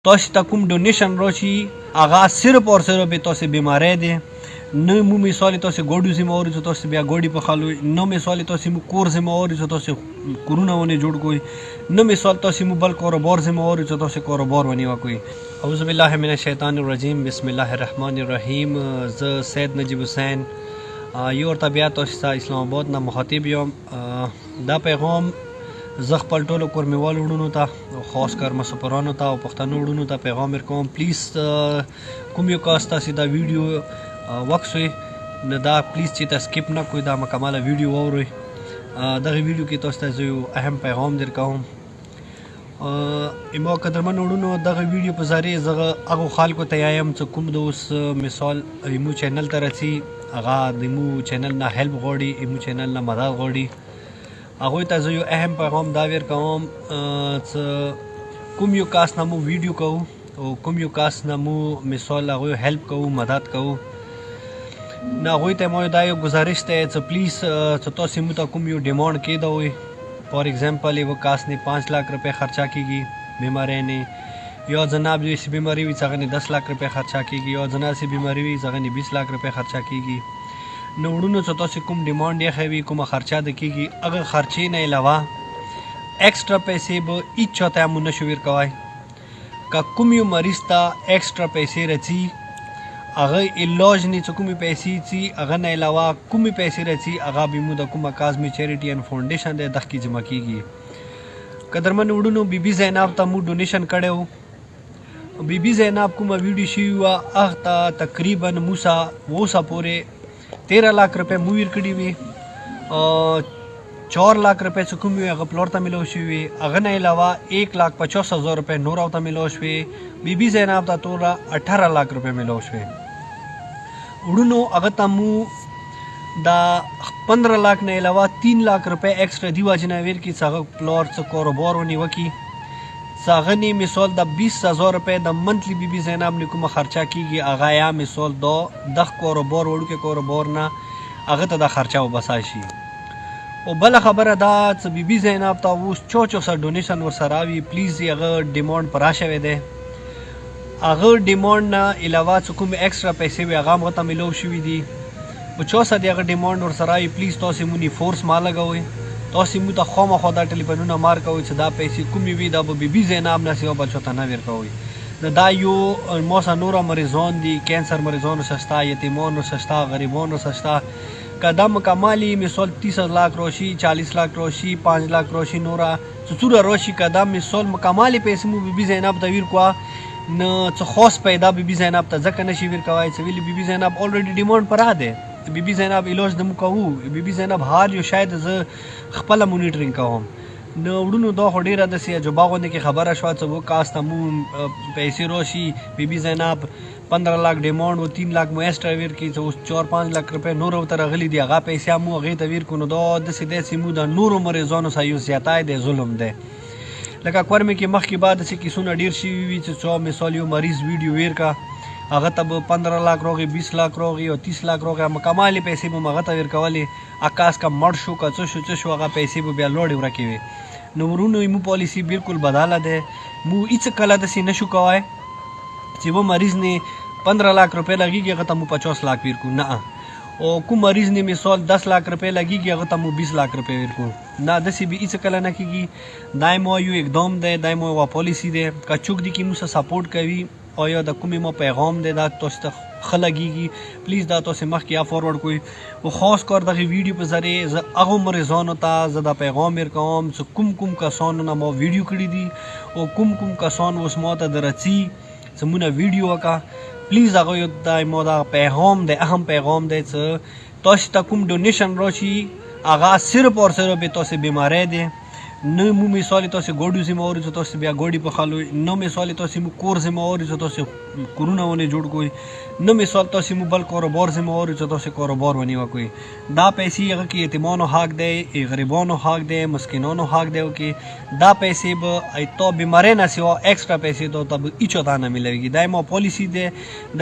تاسو ته کوم ډونیشن راشي هغه صرف اور صرف به تاسو بیماری دی نه مو مثال تاسو ګوډو سیمه اوري چې تاسو بیا ګوډي په خالو نه مثال تاسو مو کور سیمه اوري چې تاسو کورونه ونه جوړ کوی نه مثال تاسو مو بل کاروبار سیمه اوري چې تاسو کاروبار ونی وکوي. اعوذ بالله من الشیطان الرجیم بسم الله الرحمن الرحیم. ز سید نجیب حسین یو طبيعت تاسو اسلام آباد نه مخاطب یم. دا پیغام زه خپل ټولو کورمیوالو وروڼو ته خاص کر مسافرانو ته او پښتنو وروڼو ته پیغام ورکوم پلیز کوم یو کاس تاسو دا ویډیو وکسوي نه دا پلیز چې تاسو سکیپ نه کوئ دا مکمله ویډیو واورئ. دغه ویډیو کې تاسو ته یو اهم پیغام درکوم. ایمو قدرمن وروڼو دغه ویډیو په ذریعه زه هغو خلکو ته وایم چې کوم د اوس مثال ایمو چینل ته راځي هغه د ایمو چینل نه هیلپ غواړي ایمو چینل نه مدد غواړي هغوی ته زه یو اهم پیغام دا ورکوم چې کوم یو کاس نه مو ویډیو کوو او کوم یو کاس نه مو مثال هغوی هیلپ کوو مدد کوو نه هغوی ته مو دا یو گزارش دی چې پلیز چې تاسو موږ ته کوم یو ډیمانډ کیده وي فار ایگزامپل یو کاس نه 5 लाख रुपए خرچا کیږي بیماری نه یا جناب جو سی بیماری وي څنګه 10 लाख रुपए خرچا کیږي یا جناب سی بیماری وي څنګه 20 लाख रुपए خرچا کیږي. نو وړونو چې تاسو کوم ډیمانډ یې خوي کومه خرچه د کیږي اگر خرچې نه علاوه ایکسټرا پیسې به هیڅ چاته مو نشو ورکوای. که کوم یو مریض ته ایکسټرا پیسې راځي هغه علاج نه چې کومې پیسې چې هغه نه علاوه کومې پیسې راځي هغه به مو د کومه کازمي چیریټي ان فاونډیشن د دغه کې جمع کیږي. قدرمن وړونو بیبي زینب ته مو ډونیشن کړو. بیبي زینب کومه ویډیو شي وا هغه ته تقریبا موسا وسه پورې 13 लाख रुपए مو ورکړي وي 4 लाख रुपए چې کوم یو هغه پلور ته ملو شوي هغه نه علاوه 1,50,000 रुपए نور او ته ملو شوي. بیبي زینب ته توره 18 लाख रुपए ملو شوي. وړونو هغه ته مو دا 15 लाख نه علاوه 3 लाख रुपए ایکسټرا دی واجنه ور کی څنګه پلور څه کاروبار ونی وکي څنګه مثال د 20,000 रुपए د منتلی بیبي زینب نه کومه خرچه کیږي هغه یا مثال د کاروبار وړو کې کاروبار نه هغه ته د خرچه وبسای شي. او بل خبره دا چې بیبي زینب ته اوس 400 ډونیشن ورسره وي پلیز هغه ډیمانډ پر راشه وي دی هغه ډیمانډ نه علاوه چې کوم ایکسټرا پیسې وي هغه مغه ته ملو شوي دي په 400 هغه ډیمانډ ورسره وي پلیز تاسو مونږ فورس ما لګوئ تاسو موږ ته خامخا دا ټلیفونونه مار کوئ چې دا پیسې کومې وي دا به بیبي زینب نه سیوا بل چاته نه ورکوئ. دا یو موسه نوره مریضان دي کینسر مریضانو سستا یتیمانو سستا غریبانو سستا قدم کمالی مثال 30 लाख راشي 40 लाख راشي 5 लाख راشي نوره څوره راشي قدم مثال مکمالی پیسې مو بیبي زینب ته ورکوا نه څه خاص پیدا بیبي زینب ته ځکه نشي ورکوای چې ویلي بیبي زینب الریډي ډیمانډ پرا ده بیبي زینب علاج دمو کوو بیبي زینب حال یو شاید زه خپل مونیټرینګ کوم. نو وړونو دا خو ډیره د سیا جو باغونه کې خبره شو چې وو کاست مو پیسې راشي بیبي زینب 15 लाख ډیمانډ او 3 लाख مو ایکسټرا ور کی چې 4-5 लाख रुपए نور او تر غلي دی هغه پیسې مو هغه ته ور کو نو دا د سیده سیمو د نورو مریضانو سایو زیاتای دی ظلم دی. لکه کورمه کې مخ کې بعد چې کیسونه ډیر شي وي چې مثال یو مریض ویډیو ویر کا هغه ته 15 लाख روغي 20 लाख روغي او 30 लाख روغي مکمالي پیسې به مغه ته ورکولي اکاس کا مړ شو کا څه شو هغه پیسې به بیا لوړ ورکوي. نو ورونو مو پالیسی بالکل بداله ده مو هیڅ کله د سینې شو کوای چې و مریض نه 15 लाख रुपए لګيږي هغه ته مو 50 लाख ورکو نه او کوم مریض نه مثال 10 लाख रुपए لګيږي هغه ته مو 20 लाख रुपए ورکو نه د سی به هیڅ کله نه کیږي. دایمو یو اقدام ده دایمو وا پالیسی ده کچوک دي کی مو سپورټ کوي او یا د کومې مو پیغام دی دا تاسو ته خلګيږي پلیز دا تاسو مخ کې فارورډ کوئ او خاص کر دغه ویډیو په ذریعه ز هغه مریضانو ته زدا پیغام ورکوم چې کوم کسانو نه مو ویډیو کړی دي او کوم کسان اوس مو ته درڅي زمونه ویډیو وکا پلیز هغه یو د مو دا پیغام دی اهم پیغام دی چې تاسو ته کوم ډونیشن راشي هغه صرف اور صرف به تاسو بیماری دی نه مو مثال تاسو ګوډو سیمه اوري چې تاسو بیا ګوډي په خالو نو مثال تاسو مو کور سیمه اوري چې تاسو کورونه ونه جوړ کوی نو مثال تاسو مو بل کاروبار سیمه اوري چې تاسو کاروبار ونی وکوي. دا پیسې هغه کې یتیمانو حق دی غریبانو حق دی مسکینانو حق دی کې دا پیسې به ایتو بیماری نه سیوا ایکسټرا پیسې ته تب هیڅ ته نه ملوي. دایمو پالیسی دی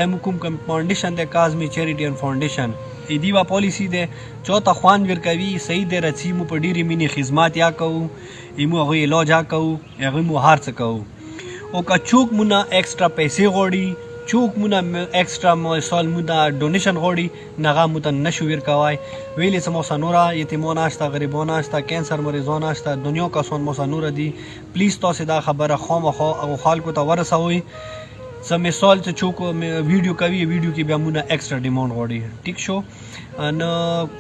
دایمو کوم فاونډیشن دی کازمي چیریټي ان فاونډیشن ایدی وا پالیسی ده چوتا خوان ورکوي صحیح ده رچی مو په ډیری مینی خدمات یا کوو ایمو هغه علاج یا کوو هغه مو هر څه کوو. او که چوک مونه اکسترا پیسې غواړي چوک مونه اکسترا مثال مونه ډونیشن غواړي نغه مته نشو ورکوای ویلې څه موسه نوره یتیمان هسته غریبان هسته کینسر مریضان هسته دنیا کسان موسه نوره دي پلیز تاسو دا خبره خامخا هغو خلکو ته ورسوئ څه مثال څه چوک ویډیو کوي ویډیو کې بیا مونه اکسترا ډیمانډ غواړي ټیک شو ان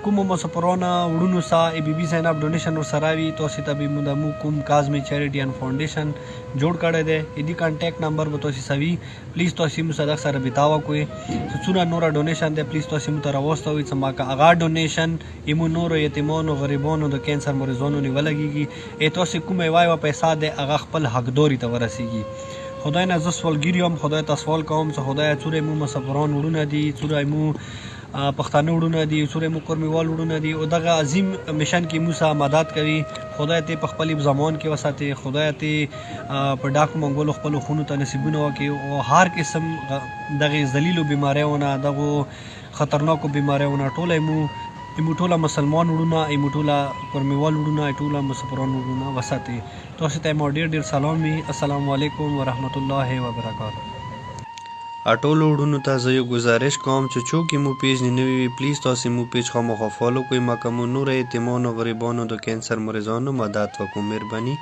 کوم مسافرانه وړونو سره بي بي ساين اپ ډونیشن ورسره وي تاسو ته به مو کوم کازمي چیریټي ان فاونډیشن جوړ کړی دی دې کانټیکټ نمبر به تاسو سوي پلیز تاسو مو سره سره بتاوا کوی څونه نور ډونیشن دی پلیز تاسو مو ته راوستوي چې ما کا هغه ډونیشن ایمو نور یتیمانو غریبانو د کینسر مریضانو نیولګيږي تاسو کومه وای پیسې دی هغه خپل حقداري ته ورسیږي خدای نه زه سوالګیر یم خدای ته سوال کوم چې خدای څوره مو مسافران وړونه دي څوره مو پښتانه وړونه دي څوره مو کورمیوال وړونه دي او دغه عظیم مشن کې موسی مدد کوي خدای ته په خپل زمان کې وساتي خدای ته په ډاکو منګولو خپل خونو ته نصیبونه وکړي او هر قسم دغه ذلیلو بیماریونه دغه خطرناکو بیماریونه ټوله مو ټوله مسلمان وړونه ټوله کورمیوال وړونه ټوله مسافران وړونه وساتي تاسو ته مو ډیر سلام وي السلام علیکم ورحمت الله وبرکاته ټولو وړونو ته زه یو ګزارش کوم چې څوک مو پیج نه وي پلیز تاسو مو پیج خامخا فالو کوئ ما کوم نور یتیمانو غریبانو د کینسر مریضانو مدد وکړو مهرباني